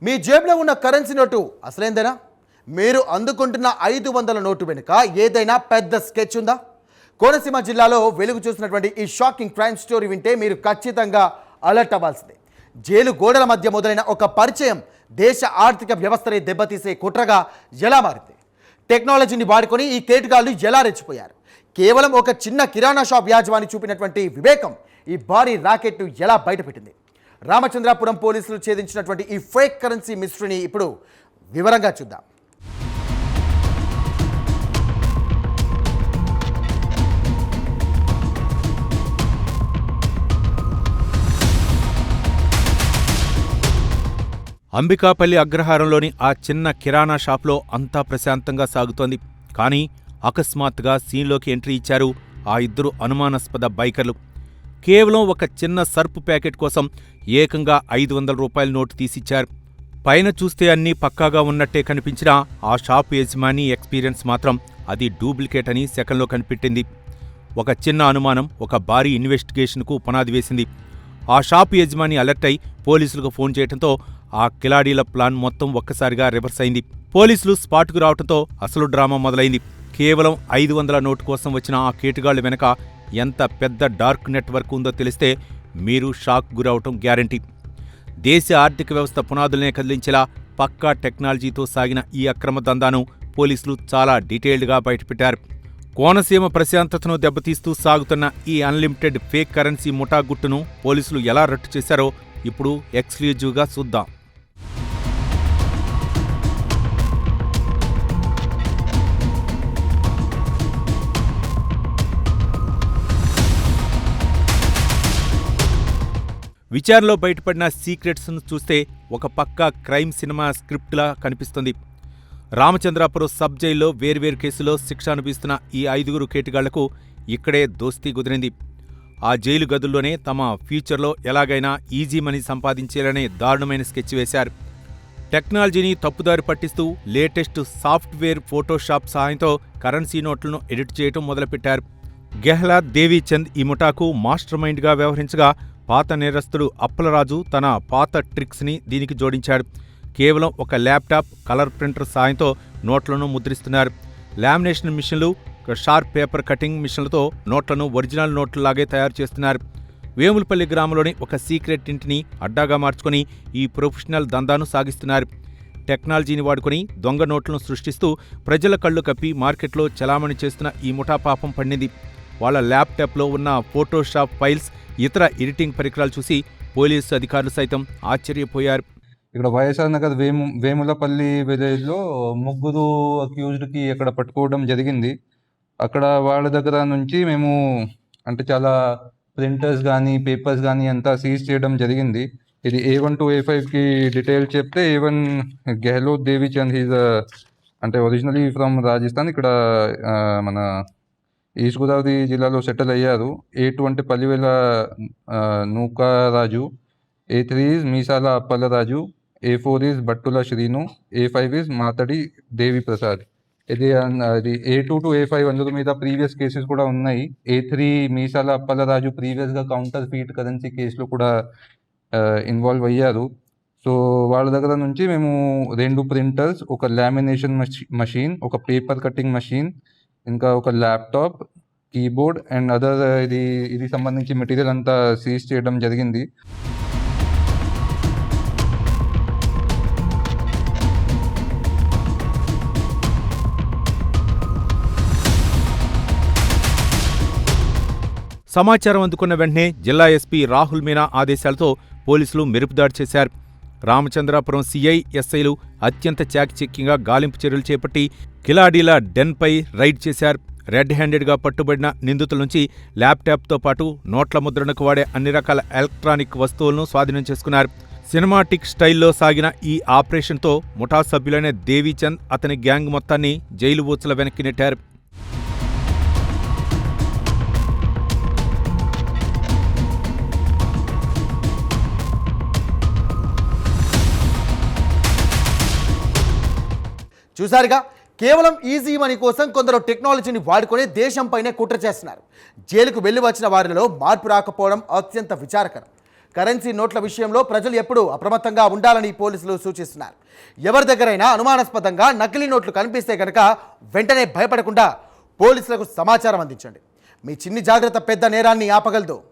మీ జేబులో ఉన్న currency note అసలేందేనా? మీరు అందుకుంటున్న 500 నోటు వెనుక ఏదైనా పెద్ద స్కెచ్ ఉందా? కోనసీమ జిల్లాలో వెలుగు చూసినటువంటి ఈ షాకింగ్ క్రైమ్ స్టోరీ వింటే మీరు ఖచ్చితంగా అలర్ట్ అవ్వాల్సిందే. జైలు గోడల మధ్య మొదలైన ఒక పరిచయం దేశ ఆర్థిక వ్యవస్థని దెబ్బతీసే కుట్రగా ఎలా మారింది? టెక్నాలజీని వాడుకొని ఈ కేటుగాళ్లు ఎలా రెచ్చిపోయారు? కేవలం ఒక చిన్న కిరాణా షాప్ యాజమాని చూపినటువంటి వివేకం ఈ భారీ రాకెట్ను ఎలా బయటపెట్టింది? రామచంద్రాపురం పోలీసులు ఛేదించినటువంటి ఈ ఫేక్ కరెన్సీ మిస్టరీని ఇప్పుడు వివరంగా చూద్దాం. అంబికాపల్లి అగ్రహారంలోని ఆ చిన్న కిరాణా షాప్లో అంతా ప్రశాంతంగా సాగుతోంది. కానీ అకస్మాత్తుగా సీన్లోకి ఎంట్రీ ఇచ్చారు ఆ ఇద్దరు అనుమానాస్పద బైకర్లు. కేవలం ఒక చిన్న సర్పు ప్యాకెట్ కోసం ఏకంగా 500 రూపాయల నోటు తీసిచ్చారు. పైన చూస్తే అన్నీ పక్కాగా ఉన్నట్టే కనిపించినా ఆ షాపు యజమాని ఎక్స్పీరియన్స్ మాత్రం అది డూప్లికేట్ అని సెకండ్లో కనిపెట్టింది. ఒక చిన్న అనుమానం ఒక భారీ ఇన్వెస్టిగేషన్కు పునాది వేసింది. ఆ షాపు యజమాని అలర్ట్ అయి పోలీసులకు ఫోన్ చేయడంతో ఆ కిలాడీల ప్లాన్ మొత్తం ఒక్కసారిగా రివర్స్ అయింది. పోలీసులు స్పాట్కు రావడంతో అసలు డ్రామా మొదలైంది. కేవలం 500 నోటు కోసం వచ్చిన ఆ కేటుగాళ్ల వెనక ఎంత పెద్ద డార్క్ నెట్వర్క్ ఉందో తెలిస్తే మీరు షాక్ గురవటం గ్యారంటీ. దేశ ఆర్థిక వ్యవస్థ పునాదులనే కదిలించేలా పక్కా టెక్నాలజీతో సాగిన ఈ అక్రమ దందాను పోలీసులు చాలా డీటెయిల్డ్గా బయటపెట్టారు. కోనసీమ ప్రశాంతతను దెబ్బతీస్తూ సాగుతున్న ఈ అన్లిమిటెడ్ ఫేక్ కరెన్సీ ముఠా గుట్టును పోలీసులు ఎలా రట్టు చేశారో ఇప్పుడు ఎక్స్క్లూజివ్గా చూద్దాం. విచారణలో బయటపడిన సీక్రెట్స్ను చూస్తే ఒక పక్కా క్రైమ్ సినిమా స్క్రిప్ట్లా కనిపిస్తుంది. రామచంద్రాపురం సబ్ జైల్లో వేర్వేరు కేసులో శిక్ష అనుభవిస్తున్న ఈ 5 కేటుగాళ్లకు ఇక్కడే దోస్తీ కుదిరింది. ఆ జైలు గదుల్లోనే తమ ఫ్యూచర్లో ఎలాగైనా ఈజీ మనీ సంపాదించేయాలనే దారుణమైన స్కెచ్ వేశారు. టెక్నాలజీని తప్పుదారి పట్టిస్తూ లేటెస్ట్ సాఫ్ట్వేర్ ఫోటోషాప్ సహాయంతో కరెన్సీ నోట్లను ఎడిట్ చేయటం మొదలుపెట్టారు. గెహ్లాద్ దేవీచంద్ ఈ ముఠాకు మాస్టర్ మైండ్గా వ్యవహరించగా పాత నేరస్తుడు అప్పలరాజు తన పాత ట్రిక్స్ని దీనికి జోడించాడు. కేవలం ఒక ల్యాప్టాప్, కలర్ ప్రింటర్ సాయంతో నోట్లను ముద్రిస్తున్నారు. లామినేషన్ మిషన్లు, షార్ప్ పేపర్ కటింగ్ మిషన్లతో నోట్లను ఒరిజినల్ నోట్లలాగే తయారు చేస్తున్నారు. వేములపల్లి గ్రామంలోని ఒక సీక్రెట్ ఇంటిని అడ్డాగా మార్చుకొని ఈ ప్రొఫెషనల్ దందాను సాగిస్తున్నారు. టెక్నాలజీని వాడుకొని దొంగ నోట్లను సృష్టిస్తూ ప్రజల కళ్లు కప్పి మార్కెట్లో చలామణి చేస్తున్న ఈ ముఠా పాపం పండింది. వాళ్ల ల్యాప్టాప్లో ఉన్న ఫోటోషాప్ ఫైల్స్, ఇతర ఎడిటింగ్ పరికరాలు చూసి పోలీసు అధికారులు సైతం ఆశ్చర్యపోయారు. ఇక్కడ వైఎస్ఆర్ నగర్ వేములపల్లి విలేజ్లో 3 అక్యూజ్డ్కి అక్కడ పట్టుకోవడం జరిగింది. అక్కడ వాళ్ళ దగ్గర నుంచి మేము అంటే చాలా ప్రింటర్స్ కానీ పేపర్స్ కానీ అంతా సీజ్ చేయడం జరిగింది. ఇది A1 to A5కి డీటెయిల్స్ చెప్తే A1 గెహ్లోద్ దేవీచంద్ హీజ్ అంటే ఒరిజినలీ ఫ్రమ్ రాజస్థాన్, ఇక్కడ మన ఈస్ట్ గోదావరి జిల్లాలో సెటిల్ అయ్యారు. A2 అంటే Pallivela Nookaraju, A3 is Meesala Appalaraju, A4 is Battula Srinu, A5 is Mathadi Devi Prasad. ఇది A2 to A5 అందరి మీద ప్రీవియస్ కేసెస్ కూడా ఉన్నాయి. A3 మీసాల అప్పలరాజు ప్రీవియస్గా కౌంటర్ ఫీట్ కరెన్సీ కేసులో కూడా ఇన్వాల్వ్ అయ్యారు. సో వాళ్ళ దగ్గర నుంచి మేము 2 ప్రింటర్స్, ఒక లామినేషన్ మషీన్, ఒక పేపర్ కటింగ్ మషీన్, ఇంకా ఒక ల్యాప్టాప్, కీబోర్డ్ అండ్ అదర్ ఇది సంబంధించి మెటీరియల్ అంతా సీజ్ చేయడం జరిగింది. సమాచారం అందుకున్న వెంటనే జిల్లా ఎస్పీ రాహుల్ మీనా ఆదేశాలతో పోలీసులు మెరుపుదాడి చేశారు. రామచంద్రాపురం సిఐ, ఎస్ఐలు అత్యంత చాకచక్యంగా గాలింపు చర్యలు చేపట్టి కిలాడీల డెన్పై రైడ్ చేశారు. రెడ్ హ్యాండెడ్గా పట్టుబడిన నిందితుల నుంచి ల్యాప్టాప్తో పాటు నోట్ల ముద్రణకు వాడే అన్ని రకాల ఎలక్ట్రానిక్ వస్తువులను స్వాధీనం చేసుకున్నారు. సినిమాటిక్ స్టైల్లో సాగిన ఈ ఆపరేషన్తో ముఠా సభ్యులైన దేవీచంద్, అతని గ్యాంగ్ మొత్తాన్ని జైలు ఊచల వెనక్కి నెట్టారు. చూసారుగా, కేవలం ఈజీ మనీ కోసం కొందరు టెక్నాలజీని వాడుకొని దేశంపైనే కుట్ర చేస్తున్నారు. జైలుకు వెళ్ళి వచ్చిన వారిలో మార్పు రాకపోవడం అత్యంత విచారకరం. కరెన్సీ నోట్ల విషయంలో ప్రజలు ఎప్పుడూ అప్రమత్తంగా ఉండాలని పోలీసులు సూచిస్తున్నారు. ఎవరి దగ్గరైనా అనుమానాస్పదంగా నకిలీ నోట్లు కనిపిస్తే కనుక వెంటనే భయపడకుండా పోలీసులకు సమాచారం అందించండి. మీ చిన్ని జాగ్రత్త పెద్ద నేరాన్ని ఆపగలదు.